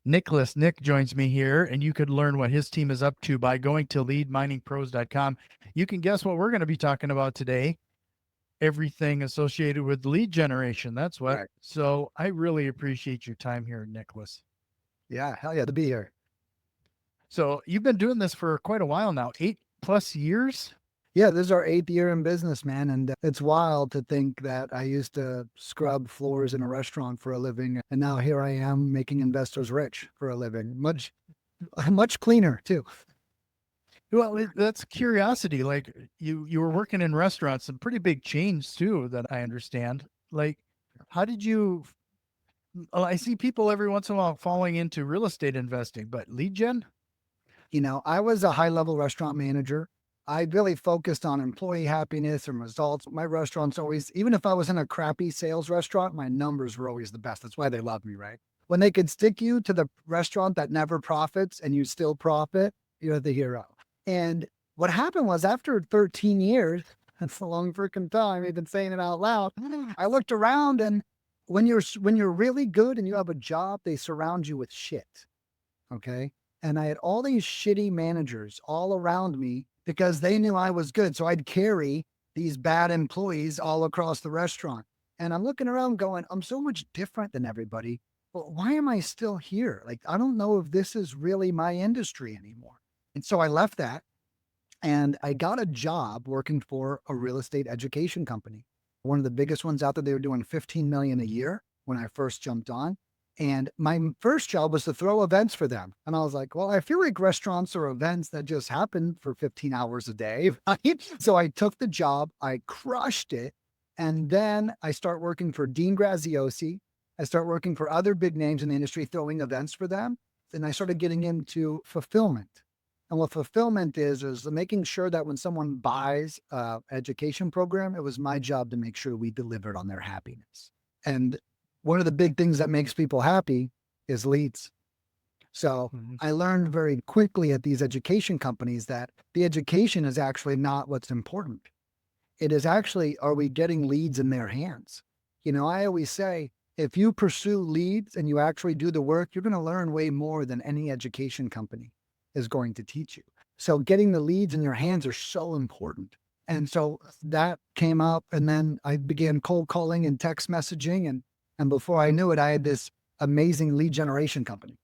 Nick joins me here, and you could learn what his team is up to by going to leadminingpros.com. You can guess what we're going to be talking about today. Everything associated with lead generation. That's what. Right. So I really appreciate your time here, Nicholas. Yeah, hell yeah, to be here. So you've been doing this for quite a while now, 8+ years. Yeah, this is our 8th year in business, man. And it's wild to think that I used to scrub floors in a restaurant for a living. And now here I am making investors rich for a living. Much cleaner too. Well, that's curiosity. Like you were working in restaurants, some pretty big chains too, that I understand. Like, how did you? I see people every once in a while falling into real estate investing, but lead gen? I was a high level restaurant manager. I really focused on employee happiness and results. My restaurants always, even if I was in a crappy sales restaurant, my numbers were always the best. That's why they love me, right? When they could stick you to the restaurant that never profits and you still profit, you're the hero. And what happened was after 13 years, that's a long freaking time, I've been saying it out loud. I looked around and when you're really good and you have a job, they surround you with shit. Okay. And I had all these shitty managers all around me because they knew I was good. So I'd carry these bad employees all across the restaurant. And I'm looking around going, I'm so much different than everybody. But why am I still here? Like, I don't know if this is really my industry anymore. And so I left that and I got a job working for a real estate education company. One of the biggest ones out there. They were doing 15 million a year when I first jumped on. And my first job was to throw events for them. And I was like, well, I feel like restaurants are events that just happen for 15 hours a day. Right? So I took the job, I crushed it. And then I start working for Dean Graziosi. I start working for other big names in the industry, throwing events for them. Then I started getting into fulfillment. And what fulfillment is making sure that when someone buys an education program, it was my job to make sure we delivered on their happiness. And one of the big things that makes people happy is leads. So Mhm. I learned very quickly at these education companies that the education is actually not what's important. It is actually, are we getting leads in their hands? I always say, if you pursue leads and you actually do the work, you're going to learn way more than any education company is going to teach you. So getting the leads in your hands are so important. And so that came up, and then I began cold calling and text messaging. And before I knew it, I had this amazing lead generation company.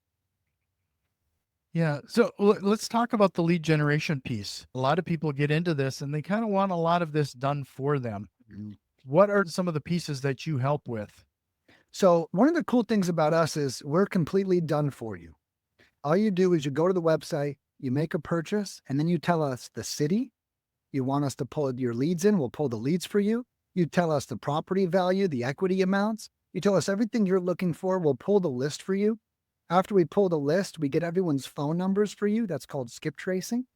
Yeah. So let's talk about the lead generation piece. A lot of people get into this and they kind of want a lot of this done for them. Mhm. What are some of the pieces that you help with? So one of the cool things about us is we're completely done for you. All you do is you go to the website, you make a purchase, and then you tell us the city you want us to pull your leads in. We'll pull the leads for you. You tell us the property value, the equity amounts. You tell us everything you're looking for. We'll pull the list for you. After we pull the list, we get everyone's phone numbers for you. That's called skip tracing.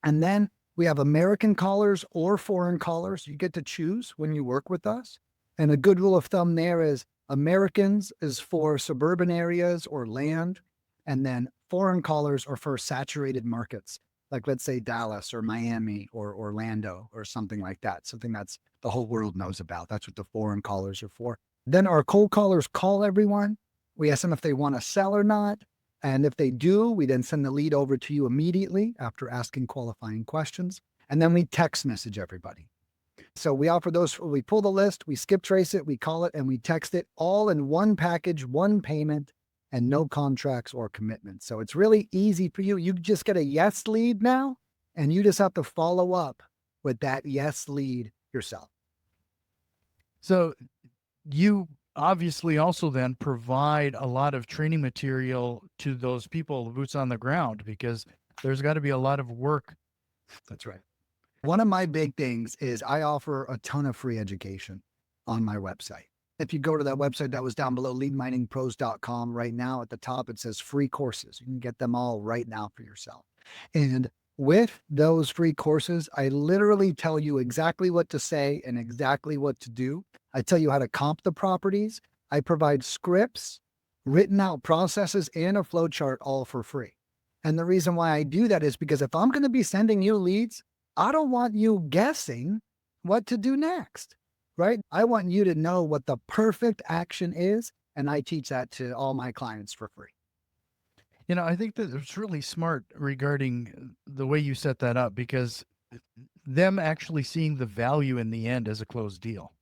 And then we have American callers or foreign callers. You get to choose when you work with us. And a good rule of thumb there is Americans is for suburban areas or land. And then foreign callers are for saturated markets, like let's say Dallas or Miami or Orlando or something like that, something that's the whole world knows about. That's what the foreign callers are for. Then our cold callers call everyone. We ask them if they want to sell or not. And if they do, we then send the lead over to you immediately after asking qualifying questions. And then we text message everybody. So we offer those, we pull the list, we skip trace it, we call it, and we text it all in one package, one payment, and no contracts or commitments. So it's really easy for you. You just get a yes lead now, and you just have to follow up with that yes lead yourself. So you obviously also then provide a lot of training material to those people, boots on the ground, because there's got to be a lot of work. That's right. One of my big things is I offer a ton of free education on my website. If you go to that website that was down below, leadminingpros.com, right now at the top, it says free courses. You can get them all right now for yourself. And with those free courses, I literally tell you exactly what to say and exactly what to do. I tell you how to comp the properties. I provide scripts, written out processes, and a flow chart all for free. And the reason why I do that is because if I'm going to be sending you leads, I don't want you guessing what to do next, right? I want you to know what the perfect action is. And I teach that to all my clients for free. I think that it's really smart regarding the way you set that up because them actually seeing the value in the end as a closed deal.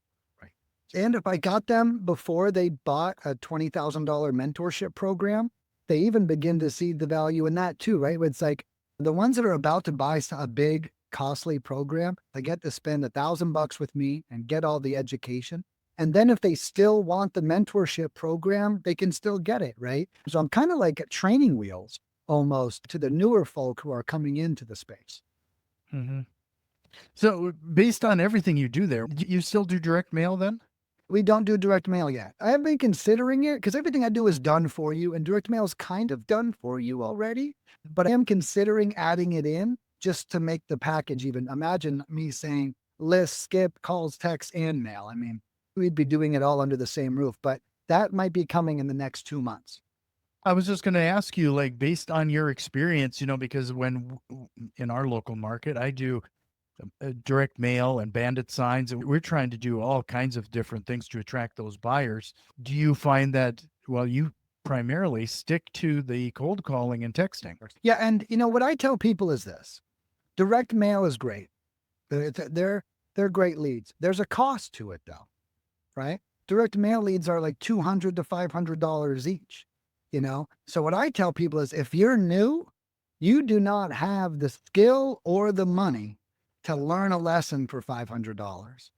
Right. And if I got them before they bought a $20,000 mentorship program, they even begin to see the value in that too, right? It's like the ones that are about to buy a big, costly program, they get to spend $1,000 with me and get all the education. And then if they still want the mentorship program, they can still get it, right? So I'm kind of like at training wheels almost to the newer folk who are coming into the space. Hmm. So, based on everything you do there, you still do direct mail then? We don't do direct mail yet. I have been considering it because everything I do is done for you, and direct mail is kind of done for you already. But I am considering adding it in just to make the package even. Imagine me saying list, skip, calls, text, and mail. I mean, we'd be doing it all under the same roof, but that might be coming in the next 2 months. I was just going to ask you, like, based on your experience, because in our local market, I do direct mail and bandit signs, and we're trying to do all kinds of different things to attract those buyers. Do you find that, well, you primarily stick to the cold calling and texting? Yeah, and what I tell people is this: direct mail is great. They're great leads. There's a cost to it though, right? Direct mail leads are like $200 to $500 each. So what I tell people is if you're new, you do not have the skill or the money to learn a lesson for $500.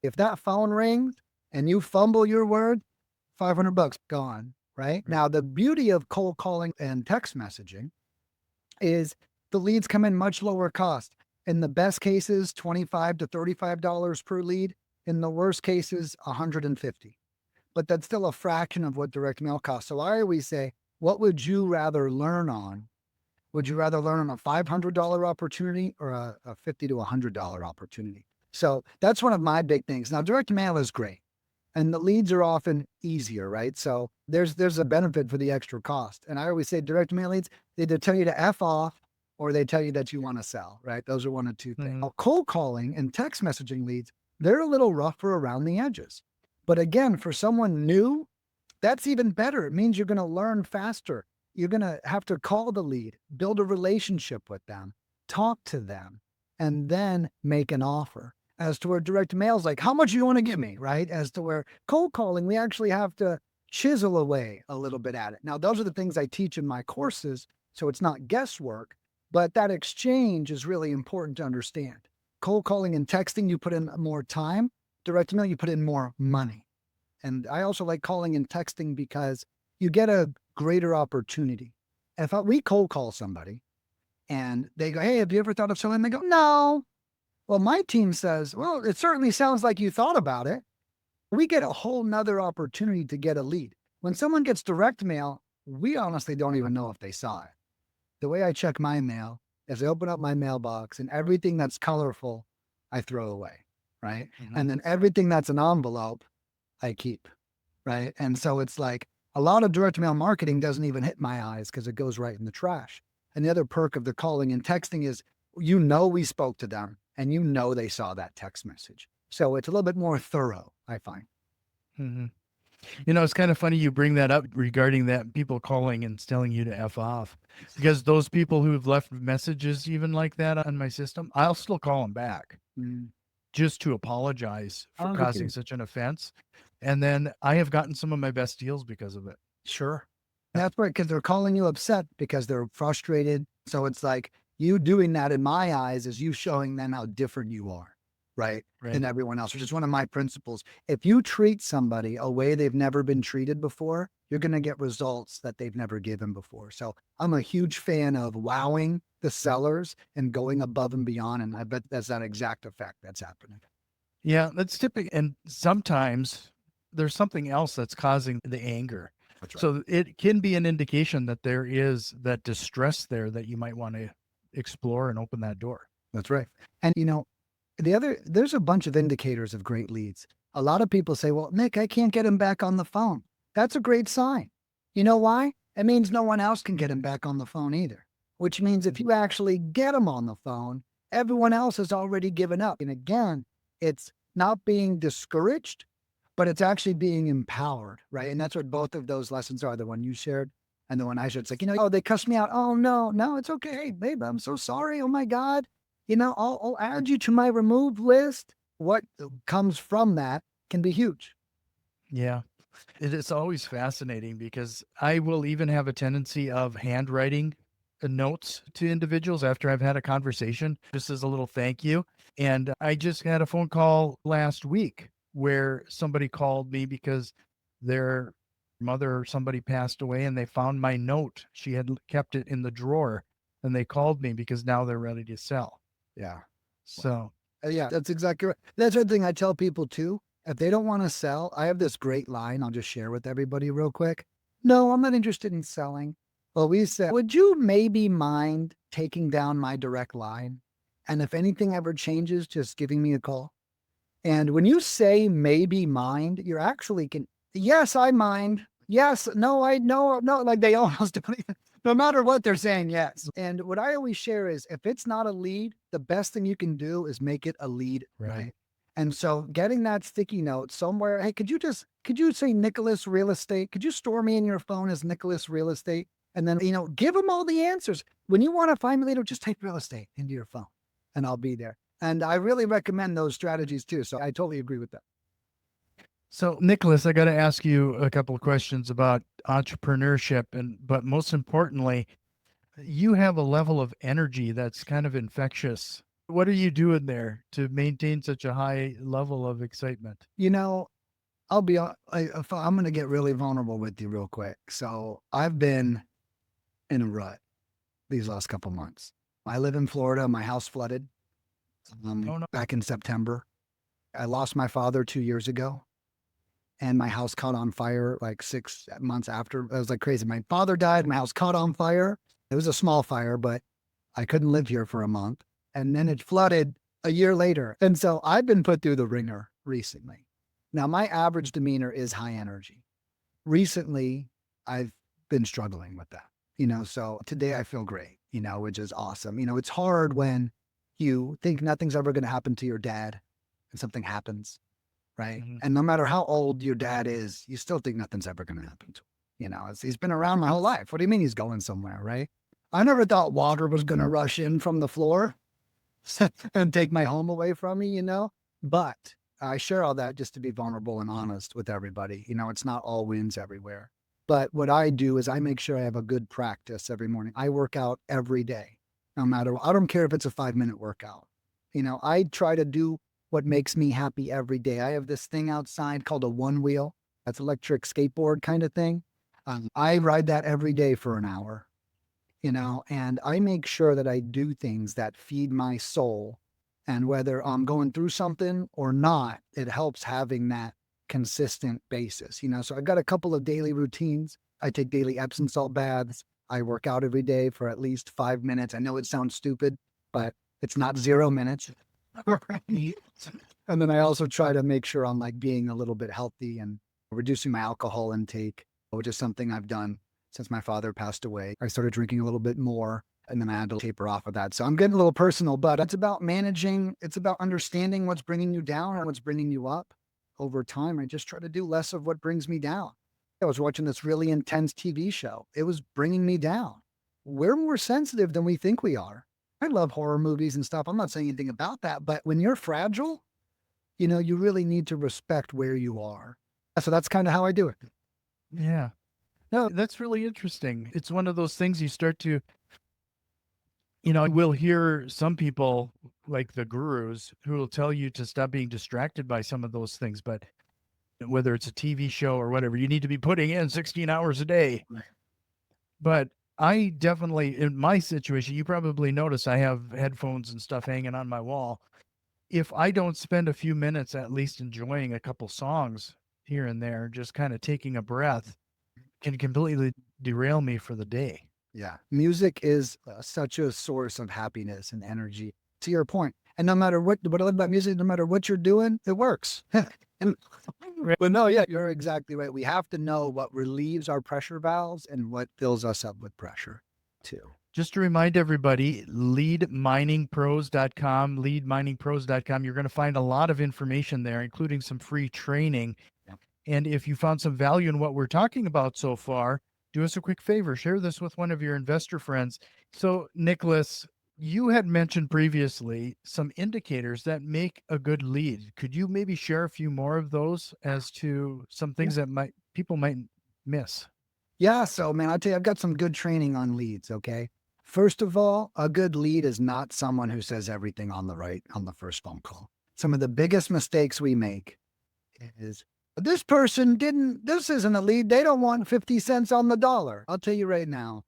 If that phone rings and you fumble your word, $500 gone, right? Now, the beauty of cold calling and text messaging is the leads come in much lower cost. In the best cases, $25 to $35 per lead. In the worst cases, $150. But that's still a fraction of what direct mail costs. So I always say, what would you rather learn on? Would you rather learn on a $500 opportunity or a $50 to $100 opportunity? So that's one of my big things. Now, direct mail is great, and the leads are often easier, right? So there's a benefit for the extra cost. And I always say direct mail leads, they either tell you to F off or they tell you that you want to sell, right? Those are one of two things. Mhm. Now, cold calling and text messaging leads, they're a little rougher around the edges. But again, for someone new, that's even better. It means you're going to learn faster. You're going to have to call the lead, build a relationship with them, talk to them, and then make an offer. As to where direct mail is like, how much do you want to give me? Right. As to where cold calling, we actually have to chisel away a little bit at it. Now, those are the things I teach in my courses. So it's not guesswork, but that exchange is really important to understand. Cold calling and texting, you put in more time. Direct mail, you put in more money. And I also like calling and texting because you get a greater opportunity. If we cold call somebody and they go, hey, have you ever thought of selling? They go, no. Well, my team says, well, it certainly sounds like you thought about it. We get a whole nother opportunity to get a lead. When someone gets direct mail, we honestly don't even know if they saw it. The way I check my mail is I open up my mailbox and everything that's colorful, I throw away. Right. Mhm. And then everything that's an envelope, I keep, right? And so it's like a lot of direct mail marketing doesn't even hit my eyes because it goes right in the trash. And the other perk of the calling and texting is we spoke to them and they saw that text message. So it's a little bit more thorough, I find. Mhm. It's kind of funny you bring that up regarding that people calling and telling you to F off because those people who've left messages even like that on my system, I'll still call them back Mm. just to apologize for Oh, no causing kidding. such an offense. And then I have gotten some of my best deals because of it. Sure. Yep. That's right, because they're calling you upset because they're frustrated. So it's like you doing that in my eyes is you showing them how different you are, right? Right. Than everyone else, which is one of my principles. If you treat somebody a way they've never been treated before, you're going to get results that they've never given before. So I'm a huge fan of wowing the sellers and going above and beyond. And I bet that's that exact effect that's happening. Yeah, that's typical. And sometimes there's something else that's causing the anger. That's right. So it can be an indication that there is that distress there that you might want to explore and open that door. That's right. And there's a bunch of indicators of great leads. A lot of people say, well, Nick, I can't get him back on the phone. That's a great sign. You know why? It means no one else can get him back on the phone either, which means if you actually get him on the phone, everyone else has already given up. And again, it's not being discouraged, but it's actually being empowered, right? And that's what both of those lessons are, the one you shared And then when I should, it's like, oh, they cussed me out. Oh, no, no, it's okay. Hey, babe, I'm so sorry. Oh my God. I'll add you to my removed list. What comes from that can be huge. Yeah. It is always fascinating because I will even have a tendency of handwriting notes to individuals after I've had a conversation, just as a little thank you. And I just had a phone call last week where somebody called me because their mother or somebody passed away and they found my note. She had kept it in the drawer and they called me because now they're ready to sell. Yeah. So, Yeah, that's exactly right. That's the thing I tell people too. If they don't want to sell, I have this great line I'll just share with everybody real quick. No, I'm not interested in selling. Well, we said, would you maybe mind taking down my direct line? And if anything ever changes, just giving me a call. And when you say maybe mind, you're actually can, yes, I mind. Yes, no, I no, no, like they almost don't even, no matter what they're saying, yes. And what I always share is if it's not a lead, the best thing you can do is make it a lead, right. right? And so getting that sticky note somewhere, hey, could you say Nicholas Real Estate? Could you store me in your phone as Nicholas Real Estate? And then, give them all the answers. When you want to find me later, just type real estate into your phone and I'll be there. And I really recommend those strategies too. So I totally agree with that. So, Nicholas, I got to ask you a couple of questions about entrepreneurship, but most importantly, you have a level of energy that's kind of infectious. What are you doing there to maintain such a high level of excitement? You know, I'll be, I'm going to get really vulnerable with you real quick. So I've been in a rut these last couple months. I live in Florida. My house flooded Oh no. back in September. I lost my father 2 years ago and my house caught on fire like 6 months after. It was like crazy. My father died. My house caught on fire. It was a small fire, but I couldn't live here for a month. And then it flooded a year later. And so I've been put through the ringer recently. Now, my average demeanor is high energy. Recently, I've been struggling with that, so today I feel great, which is awesome. It's hard when you think nothing's ever going to happen to your dad and something happens, right? Mhm. And no matter how old your dad is, you still think nothing's ever going to happen to him. He's been around my whole life. What do you mean he's going somewhere, right? I never thought water was going to rush in from the floor and take my home away from me, but I share all that just to be vulnerable and honest with everybody. It's not all wins everywhere. But what I do is I make sure I have a good practice every morning. I work out every day, no matter, I don't care if it's a 5-minute workout. I try to do what makes me happy every day. I have this thing outside called a one wheel. That's electric skateboard kind of thing. I ride that every day for an hour, and I make sure that I do things that feed my soul. And whether I'm going through something or not, it helps having that consistent basis, So I've got a couple of daily routines. I take daily Epsom salt baths. I work out every day for at least 5 minutes. I know it sounds stupid, but it's not 0 minutes. And then I also try to make sure I'm like being a little bit healthy and reducing my alcohol intake, which is something I've done since my father passed away. I started drinking a little bit more and then I had to taper off of that. So I'm getting a little personal, but it's about managing, it's about understanding what's bringing you down and what's bringing you up over time. I just try to do less of what brings me down. I was watching this really intense TV show. It was bringing me down. We're more sensitive than we think we are. I love horror movies and stuff. I'm not saying anything about that, but when you're fragile, you really need to respect where you are. So that's kind of how I do it. Yeah. No, that's really interesting. It's one of those things you start to, we'll hear some people like the gurus who will tell you to stop being distracted by some of those things, but whether it's a TV show or whatever, you need to be putting in 16 hours a day. Right. But I definitely, in my situation, you probably notice I have headphones and stuff hanging on my wall. If I don't spend a few minutes at least enjoying a couple songs here and there, just kind of taking a breath, can completely derail me for the day. Yeah. Music is such a source of happiness and energy, to your point. And no matter what I love about music, no matter what you're doing, it works. And, but no, yeah, you're exactly right. We have to know what relieves our pressure valves and what fills us up with pressure too. Just to remind everybody, leadminingpros.com, leadminingpros.com. You're going to find a lot of information there, including some free training. Yep. And if you found some value in what we're talking about so far, do us a quick favor, share this with one of your investor friends. So, Nicholas, you had mentioned previously some indicators that make a good lead. Could you maybe share a few more of those as to some Yeah. things that people might miss? Yeah. So, man, I'll tell you, I've got some good training on leads. Okay. First of all, a good lead is not someone who says everything on the first phone call. Some of the biggest mistakes we make is this isn't a lead. They don't want 50 cents on the dollar. I'll tell you right now,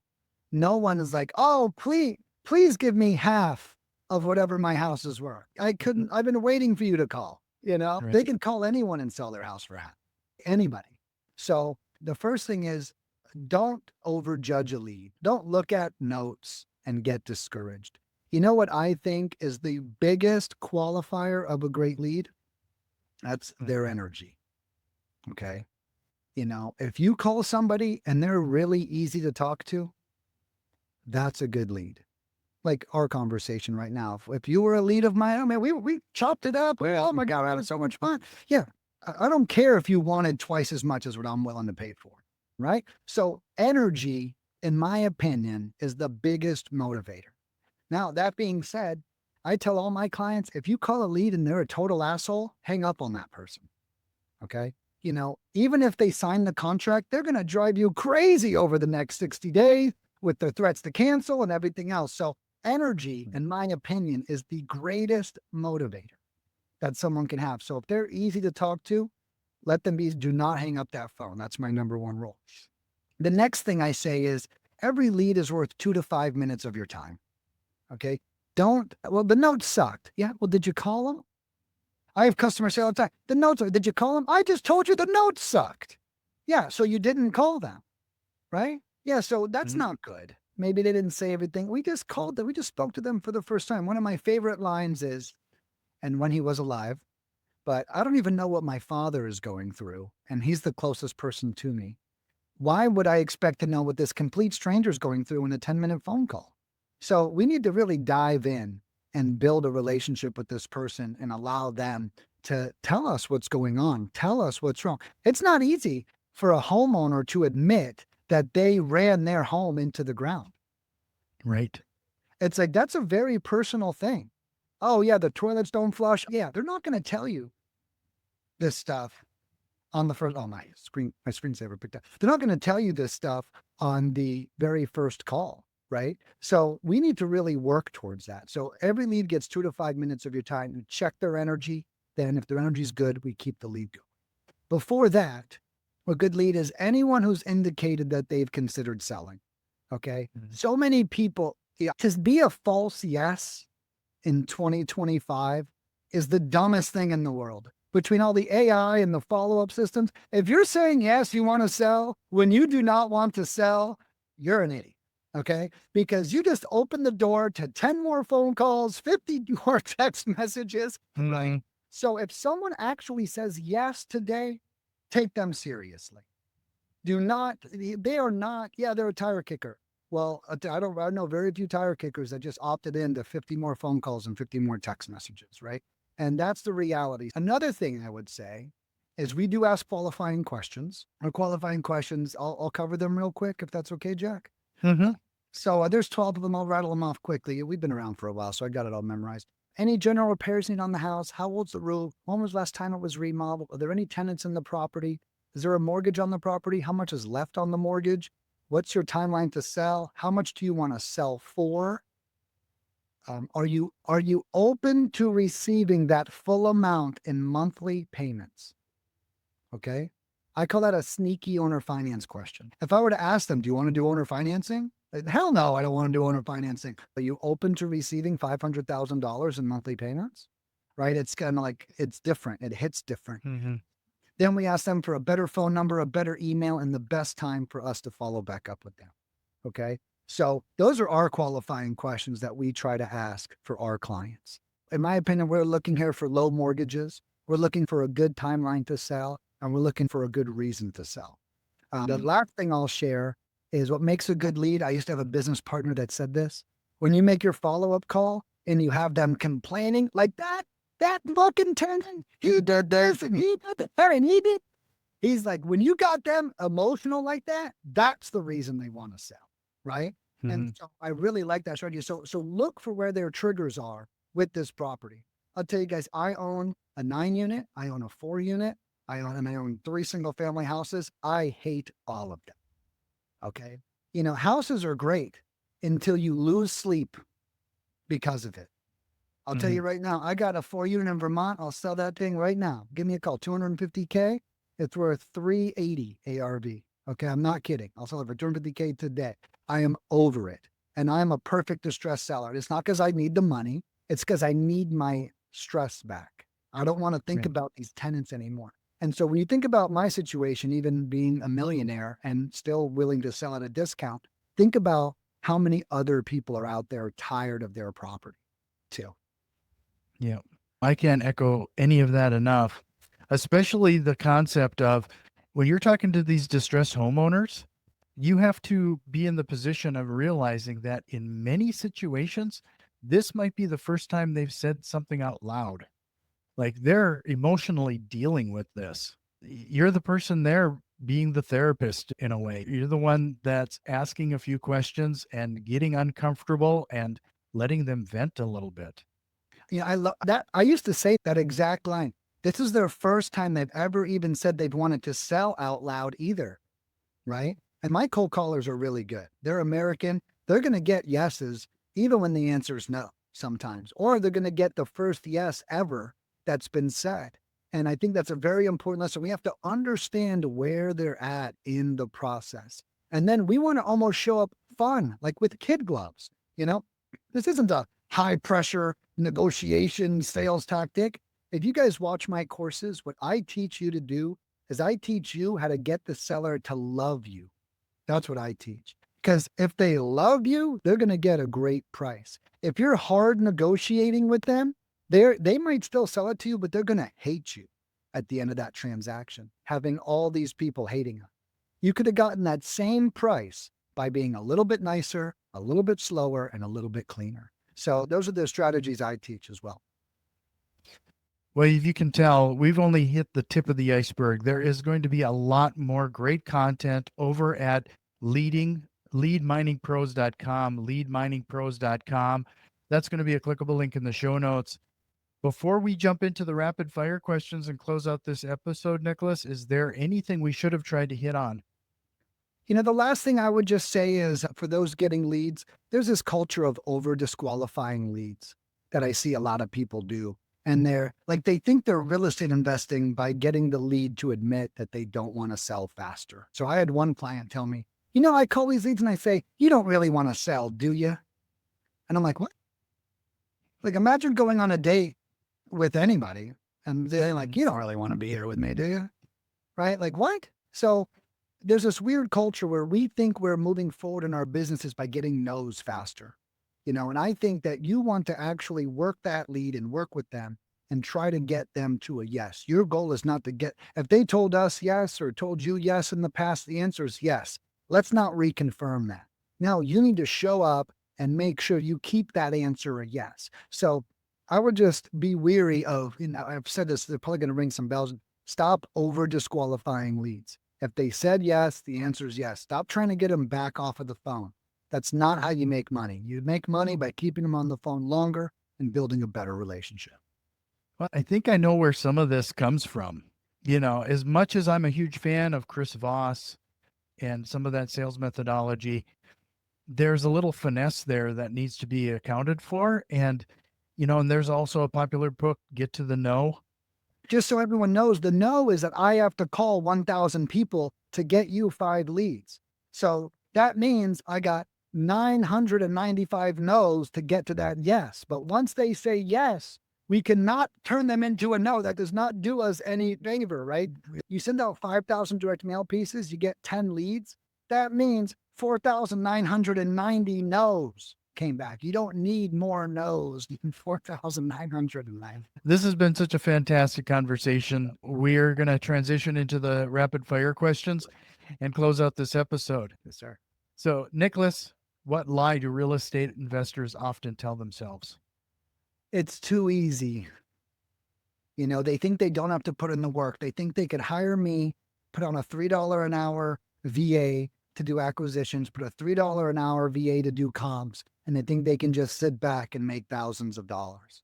no one is like, oh, please give me half of whatever my house is worth. I've been waiting for you to call. Right. They can call anyone and sell their house for half. Anybody. So the first thing is don't overjudge a lead. Don't look at notes and get discouraged. You know what I think is the biggest qualifier of a great lead? That's their energy. Okay. If you call somebody and they're really easy to talk to, that's a good lead. Like our conversation right now. If you were a lead of mine, man, we chopped it up. Oh my God, I had so much fun. Yeah. I don't care if you wanted twice as much as what I'm willing to pay for. Right. So energy, in my opinion, is the biggest motivator. Now, that being said, I tell all my clients, if you call a lead and they're a total asshole, hang up on that person. Okay. Even if they sign the contract, they're going to drive you crazy over the next 60 days with their threats to cancel and everything else. So energy, in my opinion, is the greatest motivator that someone can have. So if they're easy to talk to, let them be. Do not hang up that phone. That's my number one rule. The next thing I say is every lead is worth 2 to 5 minutes of your time. Okay. The note sucked. Yeah. Well, did you call them? I have customers say all the time, the notes, did you call them? I just told you the notes sucked. Yeah. So you didn't call them. Right. Yeah. So that's not good. Maybe they didn't say everything. We just called them. We just spoke to them for the first time. One of my favorite lines is, and when he was alive, but I don't even know what my father is going through. And he's the closest person to me. Why would I expect to know what this complete stranger is going through in a 10-minute phone call? So we need to really dive in and build a relationship with this person and allow them to tell us what's going on, tell us what's wrong. It's not easy for a homeowner to admit that they ran their home into the ground. Right. It's like, that's a very personal thing. Oh yeah, the toilets don't flush. Yeah, they're not going to tell you this stuff on the first. Oh, my screensaver picked up. They're not going to tell you this stuff on the very first call, right? So we need to really work towards that. So every lead gets 2 to 5 minutes of your time and check their energy. Then if their energy is good, we keep the lead going. Before that, a good lead is anyone who's indicated that they've considered selling. Okay. So many people, to be a false yes in 2025 is the dumbest thing in the world. Between all the AI and the follow-up systems, if you're saying yes, you want to sell when you do not want to sell, you're an idiot. Okay. Because you just opened the door to 10 more phone calls, 50 more text messages. Right. So if someone actually says yes today, take them seriously. They are not, yeah, they're a tire kicker. Well, I know very few tire kickers that just opted in to 50 more phone calls and 50 more text messages, right? And that's the reality. Another thing I would say is we do ask qualifying questions. Our qualifying questions, I'll cover them real quick if that's okay, Jack. So there's 12 of them. I'll rattle them off quickly. We've been around for a while, so I got it all memorized. Any general repairs needed on the house? How old's the roof? When was the last time it was remodeled? Are there any tenants in the property? Is there a mortgage on the property? How much is left on the mortgage? What's your timeline to sell? How much do you want to sell for? Are you open to receiving that full amount in monthly payments? Okay. I call that a sneaky owner finance question. If I were to ask them, do you want to do owner financing? Hell no, I don't want to do owner financing. Are you open to receiving $500,000 in monthly payments? Right. It's kind of like, it's different. It hits different. Then we ask them for a better phone number, a better email, and the best time for us to follow back up with them. Okay. So those are our qualifying questions that we try to ask for our clients. In my opinion, we're looking here for low mortgages. We're looking for a good timeline to sell, and we're looking for a good reason to sell. The last thing I'll share is what makes a good lead. I used to have a business partner that said this. When you make your follow-up call and you have them complaining like that fucking tenant, he did this and he did that and he did. He's like, when you got them emotional like that, that's the reason they want to sell, right? And Mhm. so I really like that strategy. So look for where their triggers are with this property. I'll tell you guys, I own a 9 unit, I own a 4 unit, I own 3 single family houses. I hate all of them. Okay. Houses are great until you lose sleep because of it. I'll tell you Mhm. right now, I got a 4 unit in Vermont. I'll sell that thing right now. Give me a call, 250K. It's worth 380 ARV. Okay, I'm not kidding. I'll sell it for 250K today. I am over it. And I'm a perfect distress seller. It's not because I need the money, it's because I need my stress back. I don't want to think Right. about these tenants anymore. And so when you think about my situation, even being a millionaire and still willing to sell at a discount, think about how many other people are out there tired of their property too. Yeah. I can't echo any of that enough, especially the concept of when you're talking to these distressed homeowners, you have to be in the position of realizing that in many situations, this might be the first time they've said something out loud. Like they're emotionally dealing with this. You're the person there being the therapist in a way. You're the one that's asking a few questions and getting uncomfortable and letting them vent a little bit. I love that. I used to say that exact line. This is their first time they've ever even said they've wanted to sell out loud either, right? And my cold callers are really good. They're American. They're going to get yeses even when the answer is no sometimes, or they're going to get the first yes ever that's been said. And I think that's a very important lesson. We have to understand where they're at in the process. And then we want to almost show up fun, like with kid gloves. You know, this isn't a high pressure negotiation sales tactic. If you guys watch my courses, what I teach you to do is I teach you how to get the seller to love you. That's what I teach. Because if they love you, they're going to get a great price. If you're hard negotiating with them, they might still sell it to you, but they're going to hate you at the end of that transaction, having all these people hating you. You could have gotten that same price by being a little bit nicer, a little bit slower, and a little bit cleaner. So those are the strategies I teach as well. Well, if you can tell, we've only hit the tip of the iceberg. There is going to be a lot more great content over at leadminingpros.com, leadminingpros.com. That's going to be a clickable link in the show notes. Before we jump into the rapid fire questions and close out this episode, Nicholas, is there anything we should have tried to hit on? The last thing I would just say is for those getting leads, there's this culture of over disqualifying leads that I see a lot of people do. And they're like, they think they're real estate investing by getting the lead to admit that they don't want to sell faster. So I had one client tell me, I call these leads and I say, you don't really want to sell, do you? And I'm like, what? Like, imagine going on a date with anybody and they're like, you don't really want to be here with me, do you? Right? Like, what? So there's this weird culture where we think we're moving forward in our businesses by getting no's faster. And I think that you want to actually work that lead and work with them and try to get them to a yes. Your goal is not to get, if they told us yes or told you yes in the past, the answer is yes. Let's not reconfirm that. No, you need to show up and make sure you keep that answer a yes. So I would just be weary of, I've said this, they're probably going to ring some bells. Stop over disqualifying leads. If they said yes, the answer is yes. Stop trying to get them back off of the phone. That's not how you make money. You make money by keeping them on the phone longer and building a better relationship. Well, I think I know where some of this comes from. As much as I'm a huge fan of Chris Voss and some of that sales methodology, there's a little finesse there that needs to be accounted for. And there's also a popular book, Get to the Know. Just so everyone knows, the no is that I have to call 1,000 people to get you 5 leads. So that means I got 995 no's to get to that yes. But once they say yes, we cannot turn them into a no. That does not do us any favor, right? You send out 5,000 direct mail pieces, you get 10 leads. That means 4,990 no's came back. You don't need more no's than 4,909. This has been such a fantastic conversation. We're going to transition into the rapid fire questions and close out this episode. Yes, sir. So, Nicholas, what lie do real estate investors often tell themselves? It's too easy. They think they don't have to put in the work. They think they could hire me put on a $3 an hour VA to do acquisitions, put a $3 an hour VA to do comms, and they think they can just sit back and make thousands of dollars.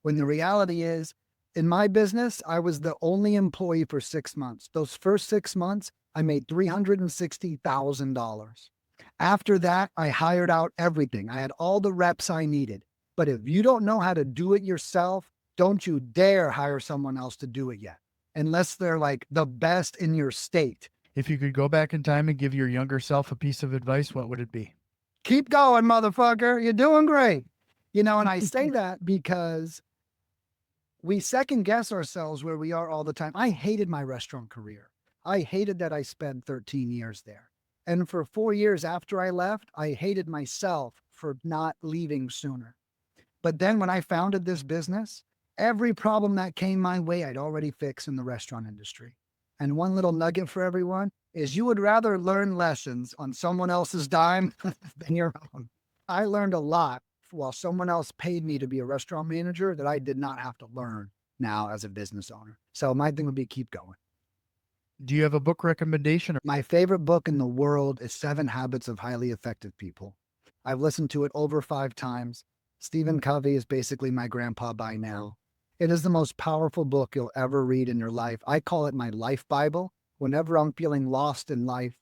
When the reality is, in my business, I was the only employee for 6 months. Those first 6 months, I made $360,000. After that, I hired out everything. I had all the reps I needed. But if you don't know how to do it yourself, don't you dare hire someone else to do it yet, unless they're like the best in your state. If you could go back in time and give your younger self a piece of advice, what would it be? Keep going, motherfucker. You're doing great. And I say that because we second guess ourselves where we are all the time. I hated my restaurant career. I hated that I spent 13 years there. And for 4 years after I left, I hated myself for not leaving sooner. But then when I founded this business, every problem that came my way, I'd already fixed in the restaurant industry. And one little nugget for everyone is you would rather learn lessons on someone else's dime than your own. I learned a lot while someone else paid me to be a restaurant manager that I did not have to learn now as a business owner. So my thing would be keep going. Do you have a book recommendation? My favorite book in the world is 7 Habits of Highly Effective People. I've listened to it over 5 times. Stephen Covey is basically my grandpa by now. It is the most powerful book you'll ever read in your life. I call it my life Bible. Whenever I'm feeling lost in life,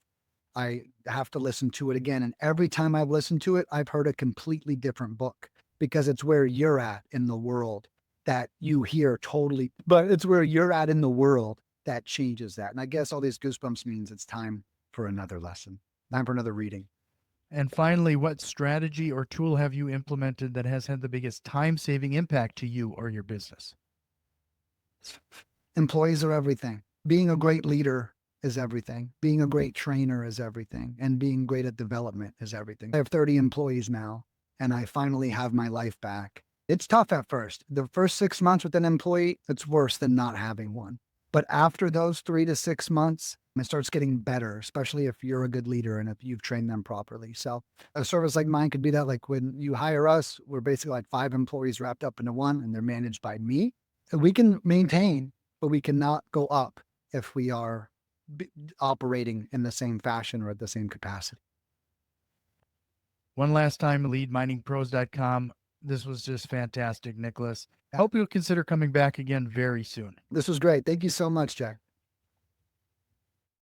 I have to listen to it again. And every time I've listened to it, I've heard a completely different book because it's where you're at in the world that you hear totally, but it's where you're at in the world that changes that. And I guess all these goosebumps means it's time for another lesson, time for another reading. And finally, what strategy or tool have you implemented that has had the biggest time-saving impact to you or your business? Employees are everything. Being a great leader is everything. Being a great trainer is everything. And being great at development is everything. I have 30 employees now, and I finally have my life back. It's tough at first. The first 6 months with an employee, it's worse than not having one. But after those 3 to 6 months, it starts getting better, especially if you're a good leader and if you've trained them properly. So a service like mine could be that, like when you hire us, we're basically like 5 employees wrapped up into one and they're managed by me. We can maintain, but we cannot go up if we are operating in the same fashion or at the same capacity. One last time, leadminingpros.com. This was just fantastic, Nicholas. I hope you'll consider coming back again very soon. This was great. Thank you so much, Jack.